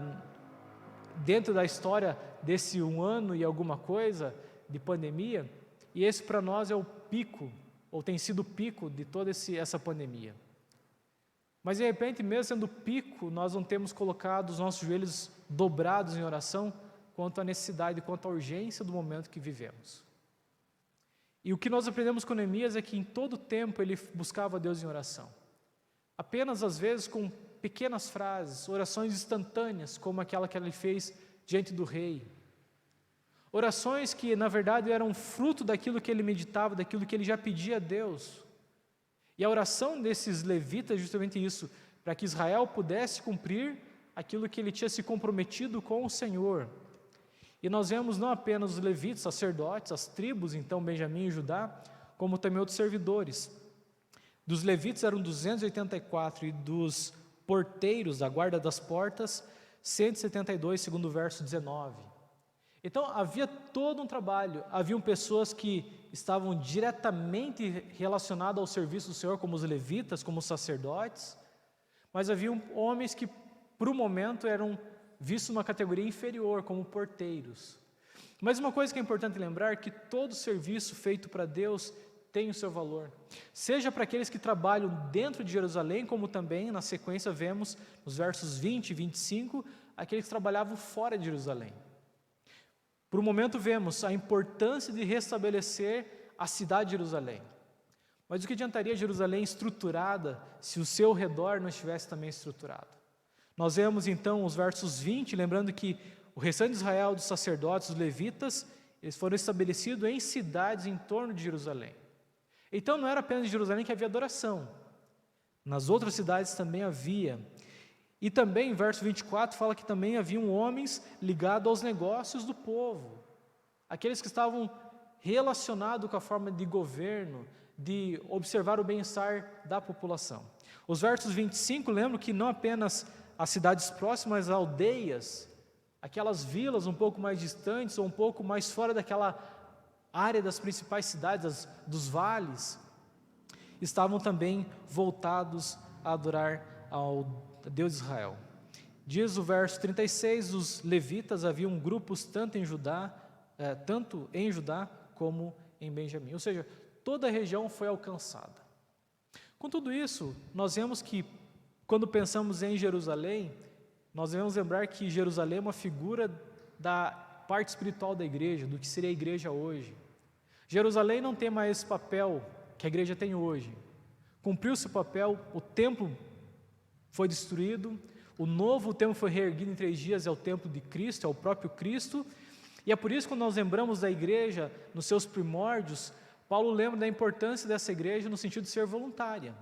dentro da história desse 1 ano e alguma coisa de pandemia, e esse para nós é o pico, ou tem sido o pico de toda essa pandemia. Mas de repente, mesmo sendo o pico, nós não temos colocado os nossos joelhos dobrados em oração quanto à necessidade, quanto à urgência do momento que vivemos. E o que nós aprendemos com Neemias é que em todo tempo ele buscava Deus em oração. Apenas às vezes com pequenas frases, orações instantâneas, como aquela que ele fez diante do rei. Orações que na verdade eram fruto daquilo que ele meditava, daquilo que ele já pedia a Deus. E a oração desses levitas é justamente isso, para que Israel pudesse cumprir aquilo que ele tinha se comprometido com o Senhor. E nós vemos não apenas os levitas, sacerdotes, as tribos, então Benjamim e Judá, como também outros servidores. Dos levitas eram 284 e dos porteiros da guarda das portas, 172, segundo o verso 19. Então havia todo um trabalho, haviam pessoas que estavam diretamente relacionadas ao serviço do Senhor, como os levitas, como os sacerdotes, mas haviam homens que, por um momento, eram vistos numa categoria inferior, como porteiros. Mas uma coisa que é importante lembrar é que todo serviço feito para Deus tem o seu valor, seja para aqueles que trabalham dentro de Jerusalém, como também, na sequência, vemos nos versos 20 e 25, aqueles que trabalhavam fora de Jerusalém. Por um momento vemos a importância de restabelecer a cidade de Jerusalém. Mas o que adiantaria Jerusalém estruturada se o seu redor não estivesse também estruturado? Nós vemos então os versos 20, lembrando que o restante de Israel, dos sacerdotes, dos levitas, eles foram estabelecidos em cidades em torno de Jerusalém. Então não era apenas em Jerusalém que havia adoração, nas outras cidades também havia. E também, em verso 24, fala que também haviam homens ligados aos negócios do povo, aqueles que estavam relacionados com a forma de governo, de observar o bem-estar da população. Os versos 25 lembram que não apenas as cidades próximas, as aldeias, aquelas vilas um pouco mais distantes ou um pouco mais fora daquela área das principais cidades, dos vales, estavam também voltados a adorar ao Deus de Israel. Diz o verso 36, os levitas haviam grupos tanto em Judá como em Benjamim, ou seja, toda a região foi alcançada. Com tudo isso, nós vemos que quando pensamos em Jerusalém, nós devemos lembrar que Jerusalém é uma figura da parte espiritual da igreja, do que seria a igreja hoje. Jerusalém não tem mais esse papel que a igreja tem hoje. Cumpriu seu papel, o templo foi destruído, o novo templo foi reerguido em 3 dias, é o templo de Cristo, é o próprio Cristo, e é por isso que quando nós lembramos da igreja nos seus primórdios, Paulo lembra da importância dessa igreja no sentido de ser voluntária.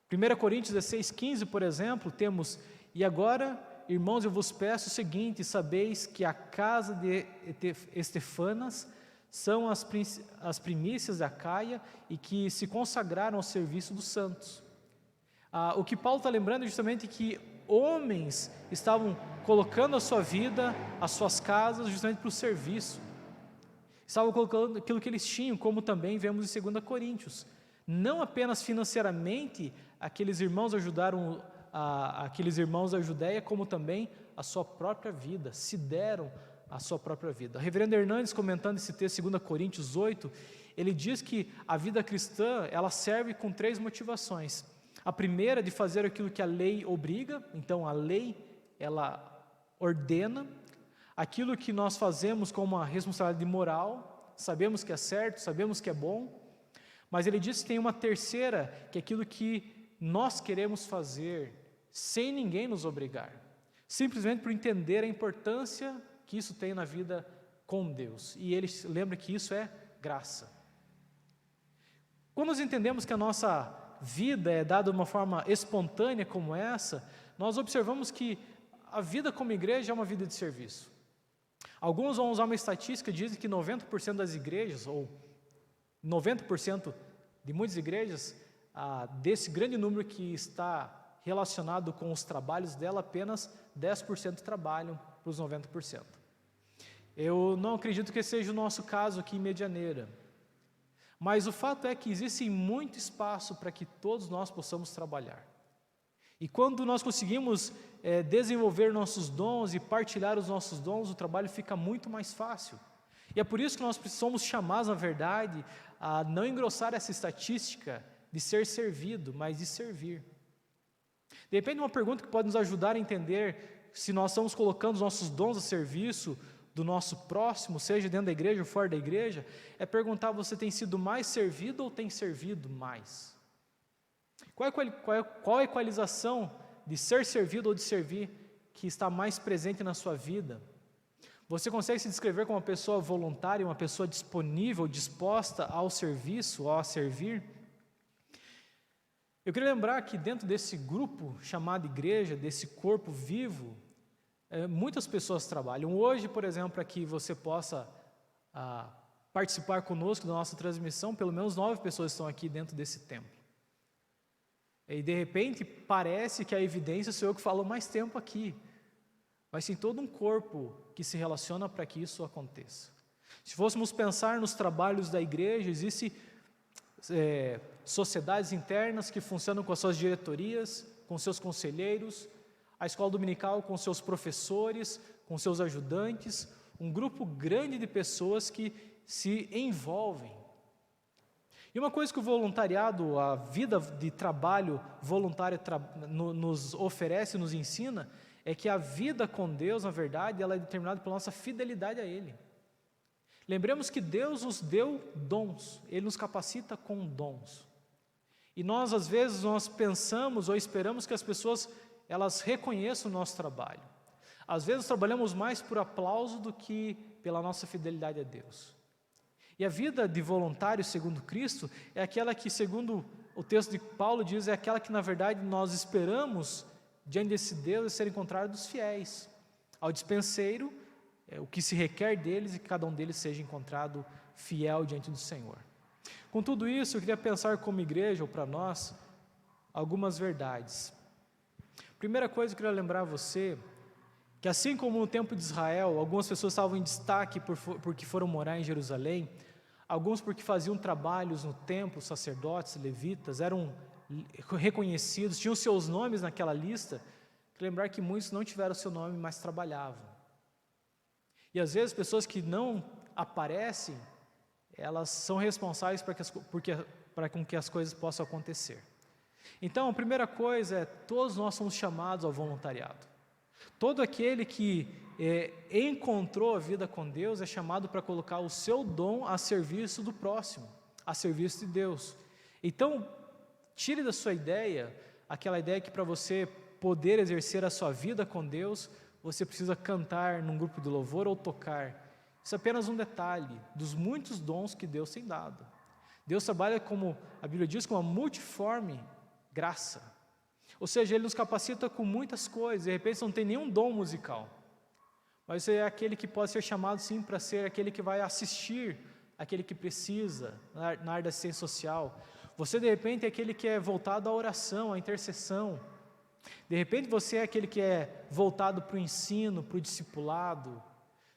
1 Coríntios 16:15, por exemplo, temos: e agora, irmãos, eu vos peço o seguinte, sabeis que a casa de Estefanas são as primícias da Caia e que se consagraram ao serviço dos santos. O que Paulo está lembrando é justamente que homens estavam colocando a sua vida, as suas casas, justamente para o serviço. Estavam colocando aquilo que eles tinham, como também vemos em 2 Coríntios. Não apenas financeiramente, aqueles irmãos ajudaram aqueles irmãos da Judéia, como também a sua própria vida, se deram a sua própria vida. O reverendo Hernandes, comentando esse texto, 2 Coríntios 8, ele diz que a vida cristã, ela serve com 3 motivações. A primeira, de fazer aquilo que a lei obriga, então a lei, ela ordena, aquilo que nós fazemos como uma responsabilidade moral, sabemos que é certo, sabemos que é bom, Mas ele diz que tem uma terceira, que é aquilo que nós queremos fazer sem ninguém nos obrigar, simplesmente por entender a importância que isso tem na vida com Deus. E ele lembra que isso é graça. Quando nós entendemos que a nossa vida é dada de uma forma espontânea como essa, nós observamos que a vida como igreja é uma vida de serviço. Alguns vão usar uma estatística, dizem que 90% das igrejas, ou 90% de muitas igrejas, desse grande número que está relacionado com os trabalhos dela, apenas 10% trabalham para os 90%. Eu não acredito que esse seja o nosso caso aqui em Medianeira, mas o fato é que existe muito espaço para que todos nós possamos trabalhar. E quando nós conseguimos desenvolver nossos dons e partilhar os nossos dons, o trabalho fica muito mais fácil. E é por isso que nós somos chamados, na verdade, a não engrossar essa estatística de ser servido, mas de servir. De repente, uma pergunta que pode nos ajudar a entender se nós estamos colocando os nossos dons a serviço do nosso próximo, seja dentro da igreja ou fora da igreja, é perguntar: você tem sido mais servido ou tem servido mais? Qual é a equalização de ser servido ou de servir que está mais presente na sua vida? Você consegue se descrever como uma pessoa voluntária, uma pessoa disponível, disposta ao serviço, ao servir? Eu queria lembrar que dentro desse grupo chamado igreja, desse corpo vivo, muitas pessoas trabalham. Hoje, por exemplo, para que você possa participar conosco da nossa transmissão, pelo menos 9 pessoas estão aqui dentro desse templo. E de repente parece que a evidência sou eu que falo mais tempo aqui. Mas tem todo um corpo que se relaciona para que isso aconteça. Se fôssemos pensar nos trabalhos da igreja, existem sociedades internas que funcionam com as suas diretorias, com seus conselheiros, a escola dominical com seus professores, com seus ajudantes, um grupo grande de pessoas que se envolvem. E uma coisa que o voluntariado, a vida de trabalho voluntário nos oferece, nos ensina, é que a vida com Deus, na verdade, ela é determinada pela nossa fidelidade a Ele. Lembremos que Deus nos deu dons, Ele nos capacita com dons. E nós, às vezes, nós pensamos ou esperamos que as pessoas, elas reconheçam o nosso trabalho. Às vezes, trabalhamos mais por aplauso do que pela nossa fidelidade a Deus. E a vida de voluntário, segundo Cristo, é aquela que, segundo o texto de Paulo diz, é aquela que, na verdade, nós esperamos, diante desse Deus, ser encontrado dos fiéis. Ao dispenseiro, o que se requer deles e que cada um deles seja encontrado fiel diante do Senhor. Com tudo isso, eu queria pensar como igreja, ou para nós, algumas verdades. Primeira coisa que eu queria lembrar a você, que assim como no tempo de Israel, algumas pessoas estavam em destaque porque foram morar em Jerusalém, alguns porque faziam trabalhos no templo, sacerdotes, levitas, eram reconhecidos, tinham seus nomes naquela lista. Queria lembrar que muitos não tiveram seu nome, mas trabalhavam. E às vezes pessoas que não aparecem, elas são responsáveis para com que as coisas possam acontecer. Então, a primeira coisa é, todos nós somos chamados ao voluntariado. Todo aquele que encontrou a vida com Deus é chamado para colocar o seu dom a serviço do próximo, a serviço de Deus. Então, tire da sua ideia, aquela ideia que para você poder exercer a sua vida com Deus, você precisa cantar num grupo de louvor ou tocar. Isso é apenas um detalhe dos muitos dons que Deus tem dado. Deus trabalha, como a Bíblia diz, com uma multiforme graça. Ou seja, Ele nos capacita com muitas coisas. De repente você não tem nenhum dom musical, mas você é aquele que pode ser chamado sim para ser aquele que vai assistir aquele que precisa na área da assistência social. Você de repente é aquele que é voltado à oração, à intercessão. De repente você é aquele que é voltado para o ensino, para o discipulado.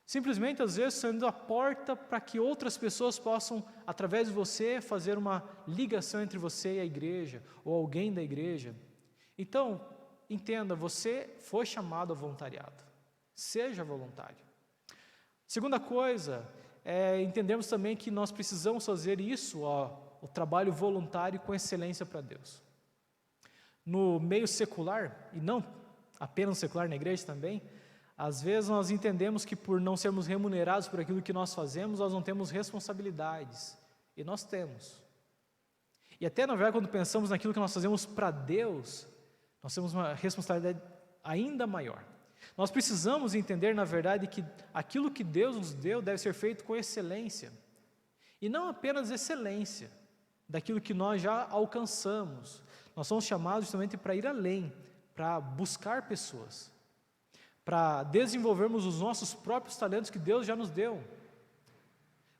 Simplesmente, às vezes, sendo a porta para que outras pessoas possam, através de você, fazer uma ligação entre você e a igreja, ou alguém da igreja. Então, entenda, você foi chamado ao voluntariado. Seja voluntário. Segunda coisa, entendemos também que nós precisamos fazer isso, o trabalho voluntário com excelência para Deus. No meio secular, e não apenas secular na igreja também, às vezes nós entendemos que por não sermos remunerados por aquilo que nós fazemos, nós não temos responsabilidades. E nós temos. E até, na verdade, quando pensamos naquilo que nós fazemos para Deus, nós temos uma responsabilidade ainda maior. Nós precisamos entender, na verdade, que aquilo que Deus nos deu deve ser feito com excelência. E não apenas excelência daquilo que nós já alcançamos. Nós somos chamados justamente para ir além, para buscar pessoas, para desenvolvermos os nossos próprios talentos que Deus já nos deu.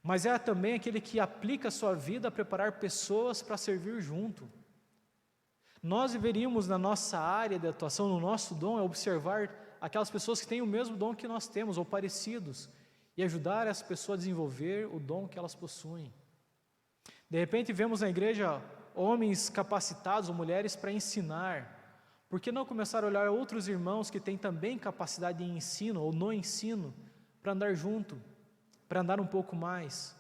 Mas é também aquele que aplica a sua vida a preparar pessoas para servir junto. Nós deveríamos, na nossa área de atuação, no nosso dom, observar aquelas pessoas que têm o mesmo dom que nós temos, ou parecidos, e ajudar essa pessoa a desenvolver o dom que elas possuem. De repente vemos na igreja homens capacitados ou mulheres para ensinar. Por que não começar a olhar outros irmãos que têm também capacidade em ensino ou no ensino, para andar junto, para andar um pouco mais?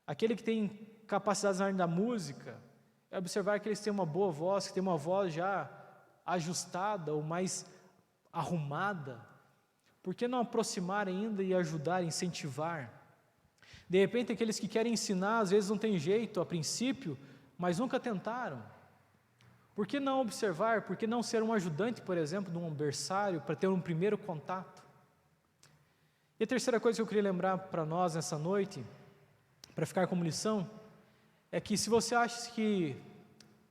Aquele que tem capacidades na área da música, é observar que eles têm uma boa voz, que tem uma voz já ajustada ou mais arrumada. Por que não aproximar ainda e ajudar, incentivar? De repente aqueles que querem ensinar, às vezes não tem jeito a princípio, mas nunca tentaram. Por que não observar? Por que não ser um ajudante, por exemplo, de um berçário, para ter um primeiro contato? E a terceira coisa que eu queria lembrar para nós nessa noite, para ficar como lição, é que se você acha que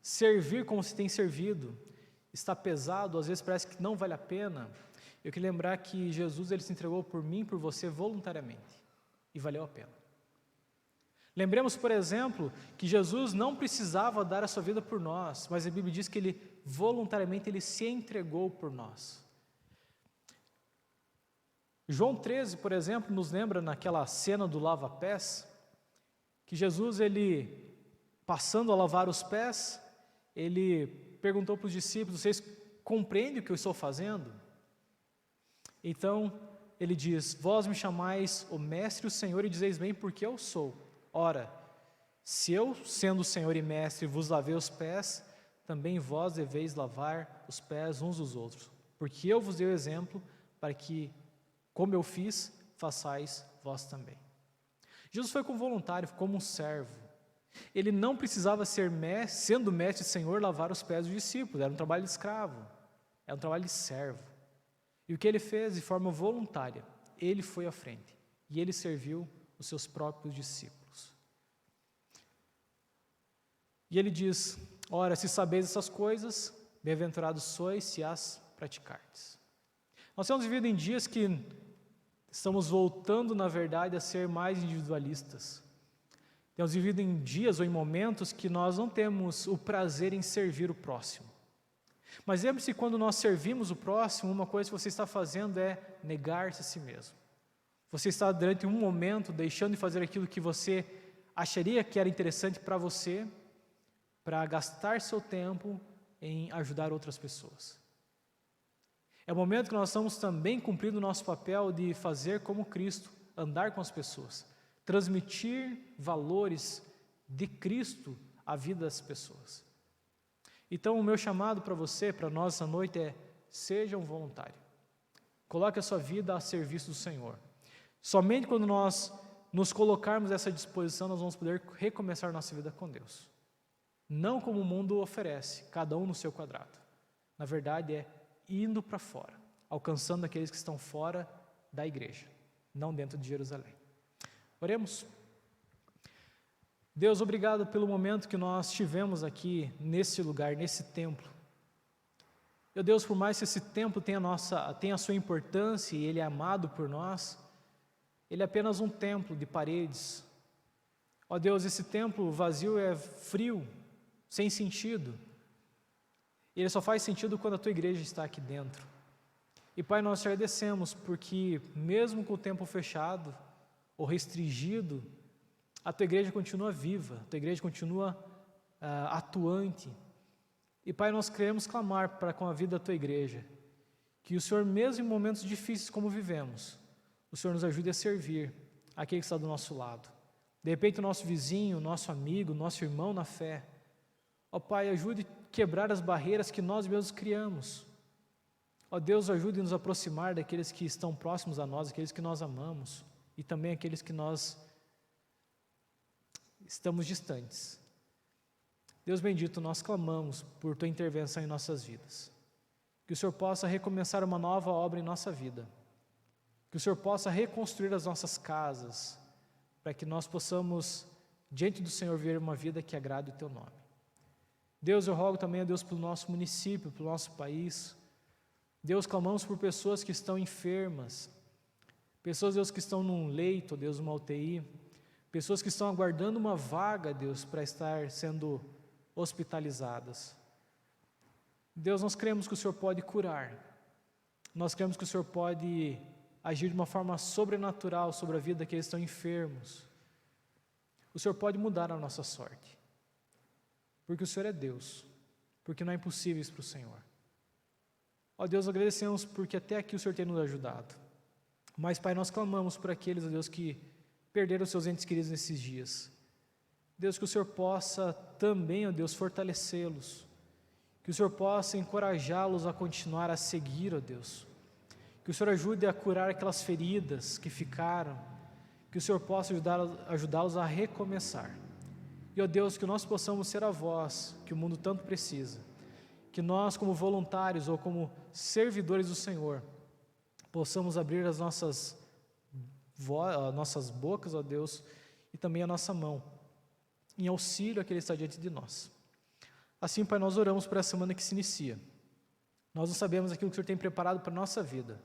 servir como se tem servido está pesado, às vezes parece que não vale a pena, eu queria lembrar que Jesus ele se entregou por mim, por você voluntariamente, e valeu a pena. Lembremos, por exemplo, que Jesus não precisava dar a sua vida por nós, mas a Bíblia diz que ele voluntariamente ele se entregou por nós. João 13, por exemplo, nos lembra naquela cena do lava-pés, que Jesus, ele, passando a lavar os pés, ele perguntou para os discípulos: vocês compreendem o que eu estou fazendo? Então, ele diz: vós me chamais o Mestre e o Senhor, e dizeis bem porque eu sou. Ora, se eu, sendo o Senhor e Mestre, vos lavei os pés, também vós deveis lavar os pés uns dos outros, porque eu vos dei o exemplo, para que, como eu fiz, façais vós também. Jesus foi como voluntário, como um servo. Ele não precisava ser mestre, sendo mestre e Senhor, lavar os pés dos discípulos. Era um trabalho de escravo, era um trabalho de servo. E o que ele fez de forma voluntária? Ele foi à frente e ele serviu os seus próprios discípulos. E ele diz: ora, se sabeis essas coisas, bem-aventurados sois se as praticardes. Nós temos vivido em dias que estamos voltando, na verdade, a ser mais individualistas. Temos vivido em dias ou em momentos que nós não temos o prazer em servir o próximo. Mas lembre-se, quando nós servimos o próximo, uma coisa que você está fazendo é negar-se a si mesmo. Você está, durante um momento, deixando de fazer aquilo que você acharia que era interessante para você, para gastar seu tempo em ajudar outras pessoas. É o momento que nós estamos também cumprindo o nosso papel de fazer como Cristo, andar com as pessoas, transmitir valores de Cristo à vida das pessoas. Então, o meu chamado para você, para nós essa noite é: seja um voluntário. Coloque a sua vida a serviço do Senhor. Somente quando nós nos colocarmos a essa disposição, nós vamos poder recomeçar nossa vida com Deus. Não como o mundo oferece, cada um no seu quadrado. Na verdade, é indo para fora, alcançando aqueles que estão fora da igreja, não dentro de Jerusalém. Oremos. Deus, obrigado pelo momento que nós tivemos aqui, nesse lugar, nesse templo. Meu Deus, por mais que esse templo tenha a sua importância e ele é amado por nós, ele é apenas um templo de paredes. Ó Deus, esse templo vazio é frio, sem sentido. Ele só faz sentido quando a tua igreja está aqui dentro. E Pai, nós te agradecemos porque mesmo com o templo fechado ou restringido, a tua igreja continua viva, a tua igreja continua atuante. E Pai, nós queremos clamar para com a vida da tua igreja, que o Senhor, mesmo em momentos difíceis como vivemos, o Senhor nos ajude a servir aquele que está do nosso lado. De repente o nosso vizinho, o nosso amigo, o nosso irmão na fé. Ó Pai, ajude a quebrar as barreiras que nós mesmos criamos. Ó Deus, ajude a nos aproximar daqueles que estão próximos a nós, aqueles que nós amamos, e também aqueles que nós estamos distantes. Deus bendito, nós clamamos por Tua intervenção em nossas vidas. Que o Senhor possa recomeçar uma nova obra em nossa vida. Que o Senhor possa reconstruir as nossas casas, para que nós possamos, diante do Senhor, viver uma vida que agrade o Teu nome. Deus, eu rogo também a Deus pelo nosso município, pelo nosso país. Deus, clamamos por pessoas que estão enfermas, pessoas, Deus, que estão num leito, Deus, numa UTI, pessoas que estão aguardando uma vaga, Deus, para estar sendo hospitalizadas. Deus, nós cremos que o Senhor pode curar, nós cremos que o Senhor pode agir de uma forma sobrenatural sobre a vida daqueles que estão enfermos. O Senhor pode mudar a nossa sorte, porque o Senhor é Deus, porque não há impossíveis para o Senhor. Ó Deus, agradecemos porque até aqui o Senhor tem nos ajudado, mas Pai, nós clamamos por aqueles, ó Deus, que perderam seus entes queridos nesses dias. Deus, que o Senhor possa também, ó Deus, fortalecê-los, que o Senhor possa encorajá-los a continuar a seguir, ó Deus, que o Senhor ajude a curar aquelas feridas que ficaram, que o Senhor possa ajudá-los a recomeçar. E, ó Deus, que nós possamos ser a voz que o mundo tanto precisa, que nós, como voluntários ou como servidores do Senhor, possamos abrir as nossas bocas, ó Deus, e também a nossa mão, em auxílio àquele que está diante de nós. Assim, Pai, nós oramos por essa semana que se inicia. Nós não sabemos aquilo que o Senhor tem preparado para a nossa vida,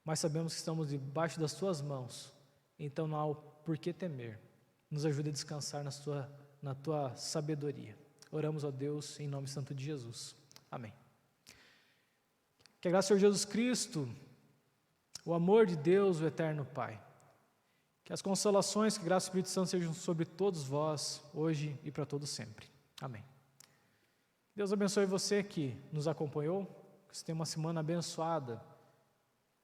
mas sabemos que estamos debaixo das Tuas mãos, então não há o porquê temer. Nos ajude a descansar na Tua sabedoria. Oramos, ó Deus, em nome santo de Jesus. Amém. Que a graça do Senhor Jesus Cristo, o amor de Deus, o eterno Pai, que as consolações, que a graça do Espírito Santo sejam sobre todos vós, hoje e para todos sempre. Amém. Deus abençoe você que nos acompanhou, que você tenha uma semana abençoada,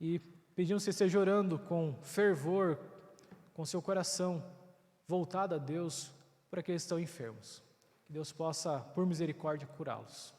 e pedimos que você esteja orando com fervor, com seu coração voltado a Deus, para aqueles que estão enfermos. Que Deus possa, por misericórdia, curá-los.